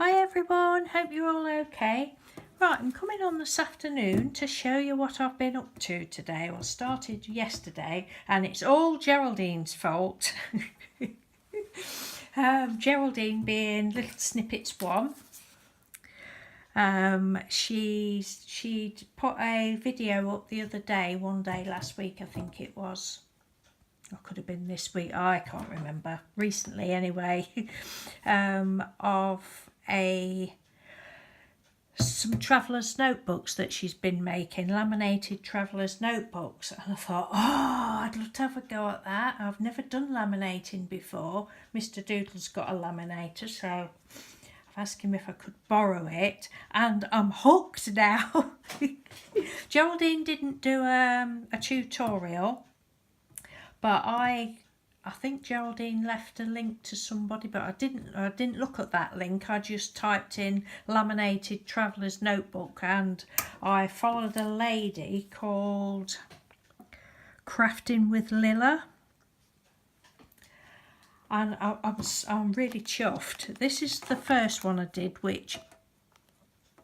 Hi everyone, hope you're all okay. Right, I'm coming on this afternoon to show you what I've been up to today. Well, I started yesterday and it's all Geraldine's fault. Geraldine being Little Snippets 1. She'd put a video up the other day, one day last week I think it was. Or could have been this week, I can't remember. Recently anyway, of some travellers notebooks that she's been making, laminated travellers notebooks, and I thought, oh, I'd love to have a go at that. I've never done laminating before. Mr. Doodle's got a laminator, so I've asked him if I could borrow it, and I'm hooked now. Geraldine didn't do a tutorial, but I think Geraldine left a link to somebody, but I didn't look at that link. I just typed in laminated traveller's notebook and I followed a lady called Crafting with Lilla, and I'm really chuffed. This is the first one I did, which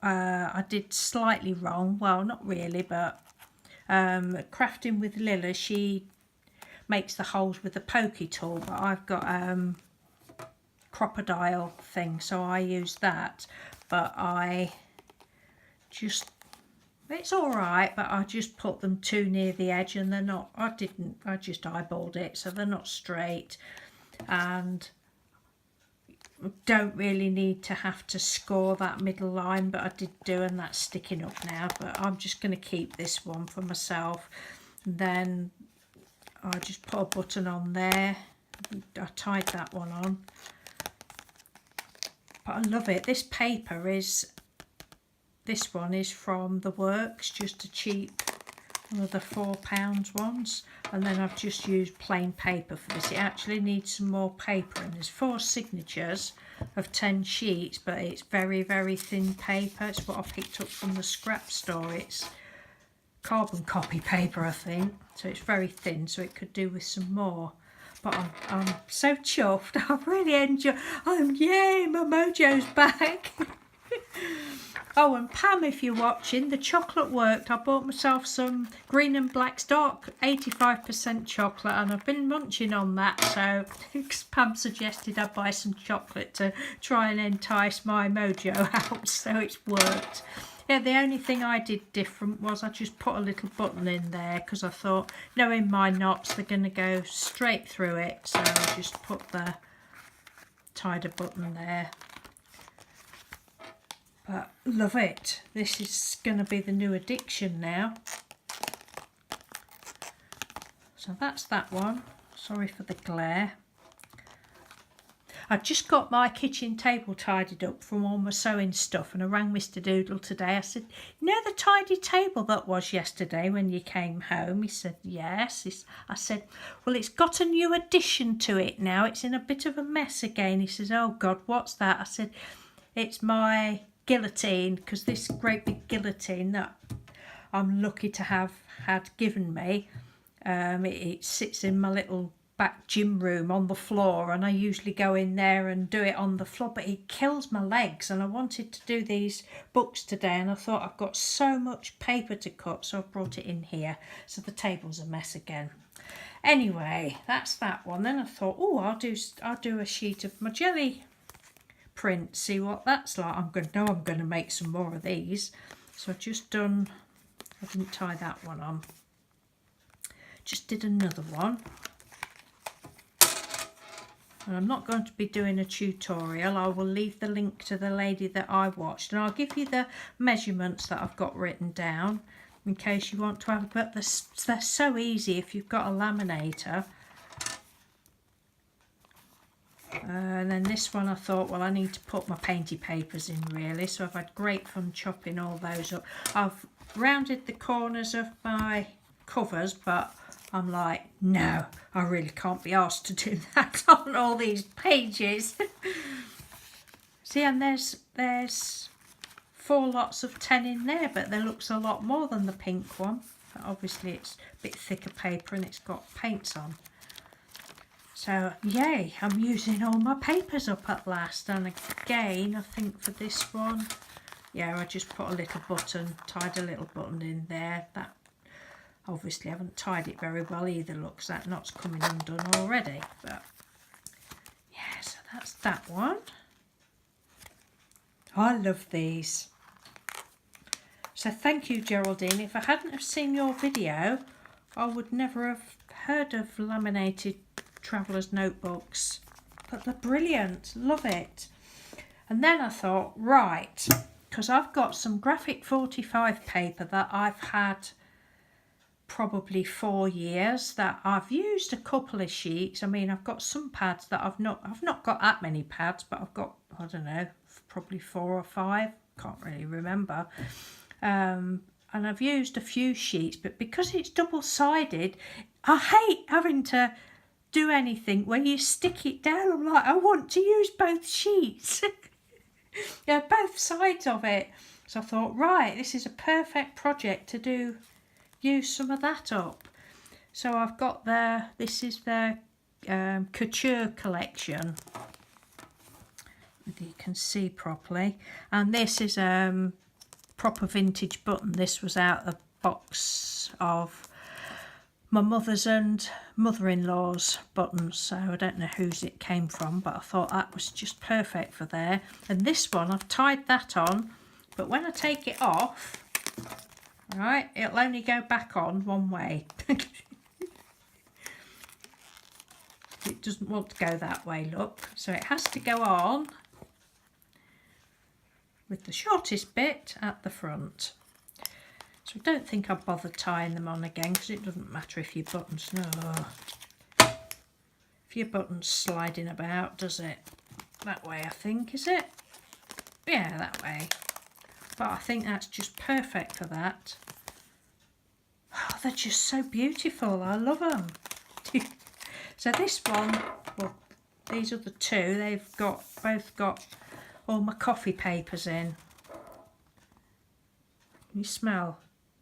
I did slightly wrong. Well, not really, but Crafting with Lilla, she makes the holes with the pokey tool, but I've got crocodile thing, so I use that. But it's all right, but I just put them too near the edge and they're not, I just eyeballed it, so they're not straight, and don't really need to have to score that middle line, but I did do, and that's sticking up now. But I'm just going to keep this one for myself. And then I just put a button on there. I tied that one on. But I love it. This one is from The Works, just a cheap, one of the £4 ones. And then I've just used plain paper for this. It actually needs some more paper, and there's 4 signatures of 10 sheets, but it's very, very thin paper. It's what I picked up from the scrap store. It's carbon copy paper, I think, so it's very thin, so it could do with some more. But I'm so chuffed. I really enjoy. Yay, my mojo's back. Oh, and Pam, if you're watching, the chocolate worked. I bought myself some green and black stock, 85% chocolate, and I've been munching on that. So Pam suggested I buy some chocolate to try and entice my mojo out, so it's worked. Yeah, the only thing I did different was I just put a little button in there, because I thought, knowing my knots, they're going to go straight through it. So I just tied a button there. But love it. This is going to be the new addiction now. So that's that one. Sorry for the glare. I just got my kitchen table tidied up from all my sewing stuff, and I rang Mr. Doodle today. I said, you know the tidy table that was yesterday when you came home? He said, yes. I said, well, it's got a new addition to it now. It's in a bit of a mess again. He says, oh God, what's that? I said, it's my guillotine, because this great big guillotine that I'm lucky to have had given me, it sits in my little back gym room on the floor, and I usually go in there and do it on the floor, but it kills my legs, and I wanted to do these books today, and I thought I've got so much paper to cut, so I've brought it in here. So the table's a mess again. Anyway, that's that one. Then I thought, oh, I'll do a sheet of my jelly print, see what that's like. I'm going to make some more of these. So I've just done, I didn't tie that one on, just did another one. And I'm not going to be doing a tutorial. I will leave the link to the lady that I watched, and I'll give you the measurements that I've got written down in case you want to have. But they're so easy if you've got a laminator. And then this one I thought, well, I need to put my painty papers in really, so I've had great fun chopping all those up. I've rounded the corners of my covers, but I'm like, no, I really can't be asked to do that on all these pages. See, and there's 4 lots of 10 in there, but there looks a lot more than the pink one. But obviously it's a bit thicker paper and it's got paints on. So yay, I'm using all my papers up at last. And again, I think for this one, yeah, I just put a little button, tied a little button in there. That obviously I haven't tied it very well either, looks that knot's coming undone already. But yeah, so that's that one. I love these. So thank you, Geraldine. If I hadn't have seen your video, I would never have heard of laminated traveller's notebooks. But they're brilliant, love it. And then I thought, right, because I've got some graphic 45 paper that I've had probably 4 years, that I've used a couple of sheets. I mean, I've got some pads that I've not got that many pads, but I've got, I don't know, probably 4 or 5, can't really remember. And I've used a few sheets, but because it's double-sided, I hate having to do anything where you stick it down. I'm like, I want to use both sheets. Yeah, both sides of it. So I thought, right, this is a perfect project to use some of that up. So I've got this is the couture collection, if you can see properly, and this is proper vintage button. This was out of a box of my mother's and mother-in-law's buttons, so I don't know whose it came from, but I thought that was just perfect for there. And this one, I've tied that on, but when I take it off, right, it'll only go back on one way. It doesn't want to go that way, look, so it has to go on with the shortest bit at the front. So I don't think I'll bother tying them on again, because it doesn't matter if your buttons, if your button's sliding about, does it? That way, I think, is it? Yeah, that way. But I think that's just perfect for that. Oh, they're just so beautiful. I love them. So this one, well, these are the two. They've both got all my coffee papers in. Can you smell?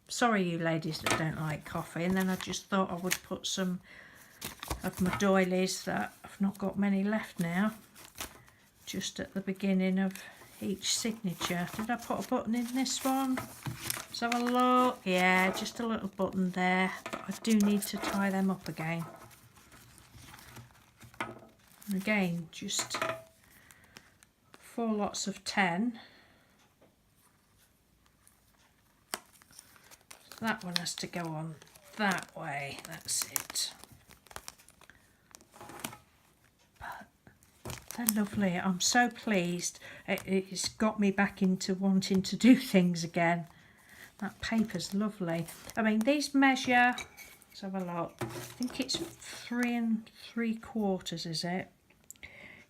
Sorry, you ladies that don't like coffee. And then I just thought I would put some of my doilies that I've not got many left now, just at the beginning of each signature. Did I put a button in this one? Let's have a look. Yeah, just a little button there. But I do need to tie them up again. And again, just 4 lots of 10. That one has to go on that way. That's it. But they're lovely. I'm so pleased. It's got me back into wanting to do things again. That paper's lovely. I mean, these measure, let's have a look. I think it's 3 3/4, is it?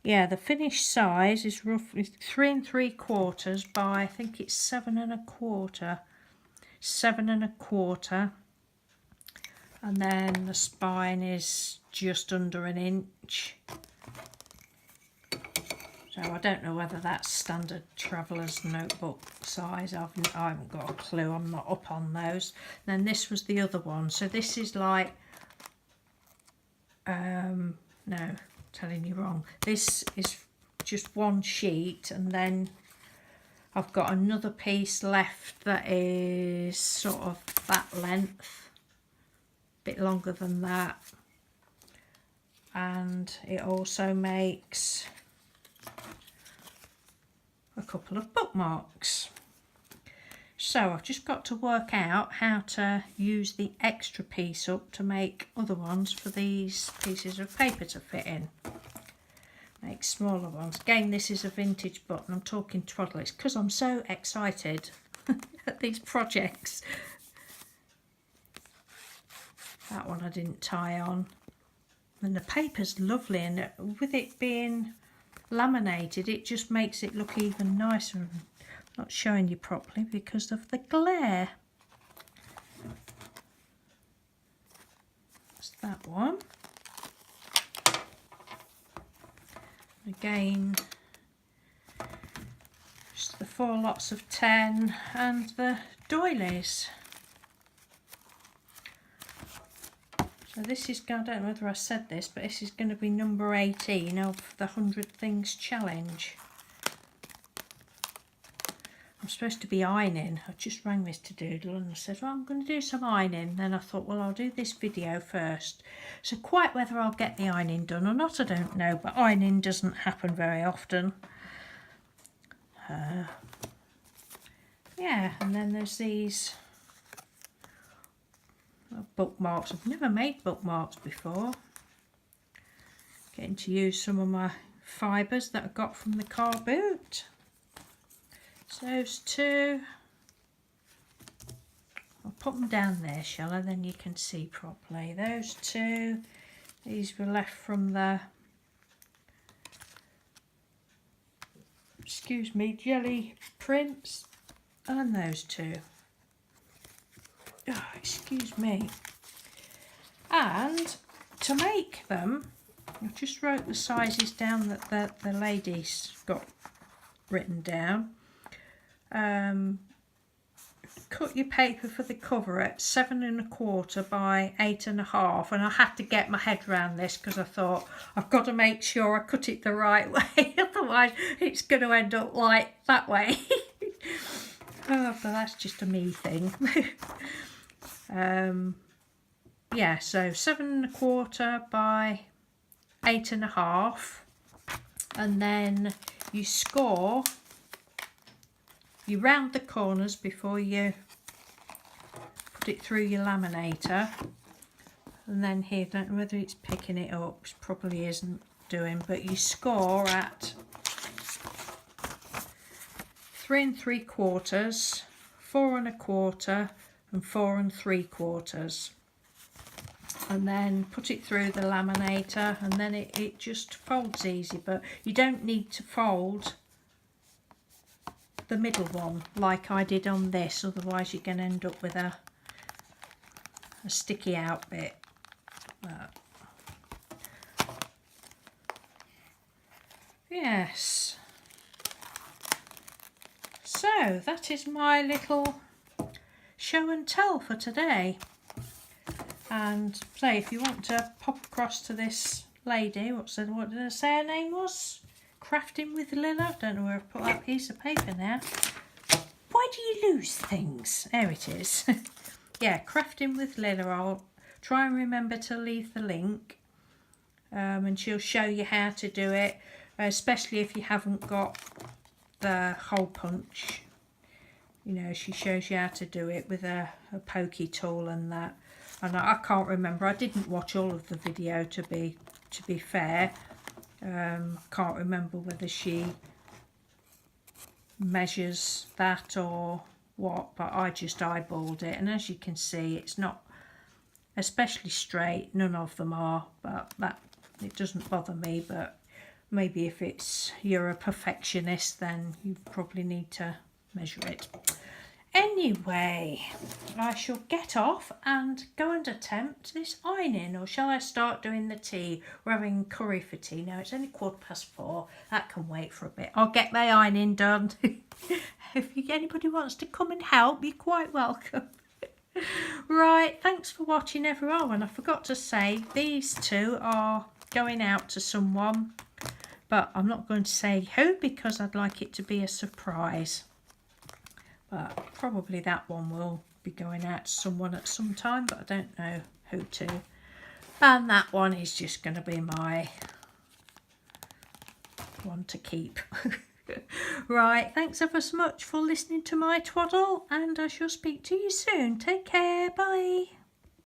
Yeah, the finished size is roughly 3 3/4 by, I think it's 7 1/4. 7 1/4, and then the spine is just under 1 inch. So I don't know whether that's standard traveller's notebook size. I haven't got a clue. I'm not up on those. Then this was the other one. So this is like, no, telling you wrong. This is just one sheet, and then I've got another piece left that is sort of that length, a bit longer than that, and it also makes a couple of bookmarks. So I've just got to work out how to use the extra piece up to make other ones for these pieces of paper to fit in. Make smaller ones. Again, this is a vintage button. I'm talking twaddle. It's because I'm so excited at these projects. That one I didn't tie on. And the paper's lovely, and with it being laminated, it just makes it look even nicer. I'm not showing you properly because of the glare. That's that one. Again, just the 4 lots of 10 and the doilies. So So this is, I don't know whether I said this, but this is going to be number 18 of the 100 Things Challenge. I'm supposed to be ironing. I just rang Mr. Doodle and I said, well, I'm going to do some ironing. Then I thought, well, I'll do this video first. So quite whether I'll get the ironing done or not, I don't know, but ironing doesn't happen very often. Yeah, and then there's these bookmarks. I've never made bookmarks before. Getting to use some of my fibres that I got from the car boot. So those two, I'll put them down there, shall I? Then you can see properly. Those two, these were left from the, excuse me, jelly prints, and those two. Oh, excuse me. And to make them, I just wrote the sizes down that the ladies got written down. Cut your paper for the cover at 7 1/4 by 8 1/2, and I had to get my head around this because I thought I've got to make sure I cut it the right way, otherwise it's going to end up like that way. Oh, but that's just a me thing. Yeah, so 7 1/4 by 8 1/2, and then you score. You round the corners before you put it through your laminator, and then here, I don't know whether it's picking it up, it probably isn't doing, but you score at 3 3/4, 4 1/4 and 4 3/4, and then put it through the laminator, and then it just folds easy, but you don't need to fold the middle one like I did on this, otherwise you're going to end up with a sticky out bit. Yes, so that is my little show and tell for today. And say, if you want to pop across to this lady, what did I say her name was? Crafting with Lilla. Don't know where I've put that piece of paper now. Why do you lose things? There it is. Yeah, Crafting with Lilla. I'll try and remember to leave the link, and she'll show you how to do it, especially if you haven't got the hole punch. You know, she shows you how to do it with a pokey tool and that. And I can't remember. I didn't watch all of the video to be fair. Can't remember whether she measures that or what, but I just eyeballed it, and as you can see, it's not especially straight. None of them are, but that, it doesn't bother me. But maybe if you're a perfectionist, then you probably need to measure it. Anyway, I shall get off and go and attempt this ironing, or shall I start doing the tea? We're having curry for tea now. It's only 4:15. That can wait for a bit. I'll get my ironing done. If anybody wants to come and help, you're quite welcome. Right, thanks for watching everyone. Oh, and I forgot to say, these two are going out to someone, but I'm not going to say who because I'd like it to be a surprise. But probably that one will be going out to someone at some time, but I don't know who to. And that one is just going to be my one to keep. Right, thanks ever so much for listening to my twaddle, and I shall speak to you soon. Take care, bye.